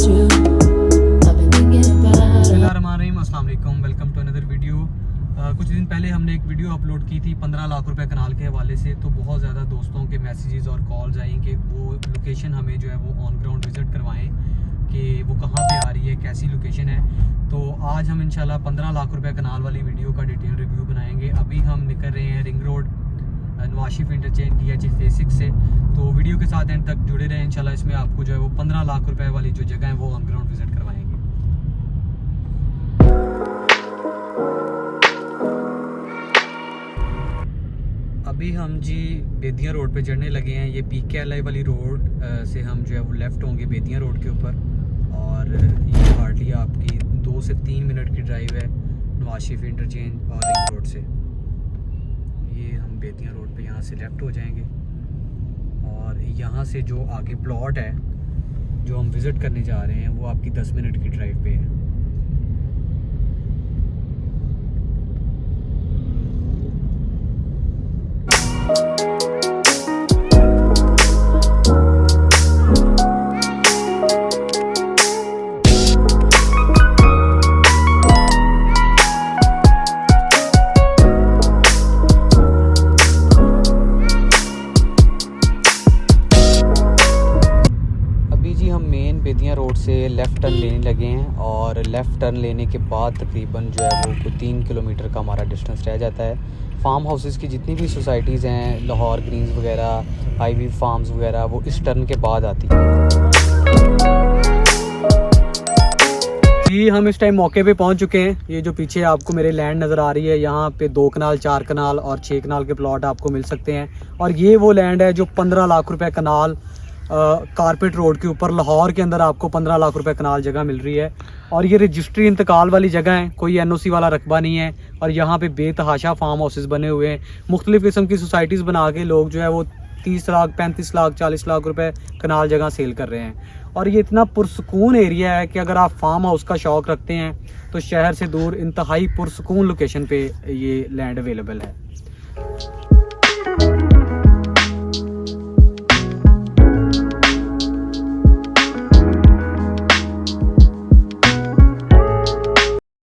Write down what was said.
अस्सलाम वालेकुम, welcome to another video. कुछ दिन पहले हमने एक वीडियो अपलोड की थी 15 लाख रुपए कनाल के हवाले से। तो बहुत ज़्यादा दोस्तों के मैसेजेस और कॉल्स आई कि वो लोकेशन हमें जो है वो ऑन ग्राउंड विज़िट करवाएं कि वो कहाँ पे आ रही है, कैसी लोकेशन है। तो आज हम इंशाल्लाह 15 लाख रुपए कनाल वाली वीडियो का डिटेल रिव्यू बनाएंगे। अभी हम निकल रहे हैं रिंग रोड नवाशिफ इंटरचेंज DH फेज 6 से। तो वीडियो के साथ एंड तक जुड़े रहें। इंशाल्लाह इसमें आपको जो है वो 15 लाख रुपए वाली जो जगह है वो ऑन ग्राउंड विज़िट करवाएंगे। अभी हम जी बेदियाँ रोड पे चढ़ने लगे हैं। ये PKLI वाली रोड से हम जो है वो लेफ़्ट होंगे बेदियाँ रोड के ऊपर। और ये हार्डली आपकी 2 से 3 मिनट की ड्राइव है नवाशिफ इंटरचेंज और रिंग रोड से। ये हम बेदियाँ रोड पे यहाँ से लेफ़्ट हो जाएंगे और यहाँ से जो आगे प्लॉट है जो हम विज़िट करने जा रहे हैं वो आपकी 10 मिनट की ड्राइव पे है। बेदियाँ रोड से लेफ़्ट टर्न लेने लगे हैं और लेफ़्ट टर्न लेने के बाद तकरीबन जो है वो कोई 3 किलोमीटर का हमारा डिस्टेंस रह जाता है। फार्म हाउसेस की जितनी भी सोसाइटीज़ हैं, लाहौर ग्रीन्स वगैरह, हाईवी फार्म्स वगैरह, वो इस टर्न के बाद आती हैं। जी हम इस टाइम मौके पे पहुंच चुके हैं। ये जो पीछे आपको मेरे लैंड नज़र आ रही है, यहाँ पे 2 कनाल, 4 कनाल और 6 कनाल के प्लॉट आपको मिल सकते हैं। और ये वो लैंड है जो 15 लाख रुपए कनाल कारपेट रोड के ऊपर लाहौर के अंदर आपको 15 लाख रुपए कनाल जगह मिल रही है। और ये रजिस्ट्री इंतकाल वाली जगह है, कोई NOC वाला रकबा नहीं है। और यहाँ पे बेतहाशा फार्म हाउसेस बने हुए हैं। मुख्तलिफ़ किस्म की सोसाइटीज़ बना के लोग जो है वो 30 लाख, 35 लाख, 40 लाख रुपए कनाल जगह सेल कर रहे हैं। और ये इतना पुरसकून एरिया है कि अगर आप फार्म हाउस का शौक़ रखते हैं तो शहर से दूर इंतहाई पुरसकून लोकेशन पे ये लैंड अवेलेबल है।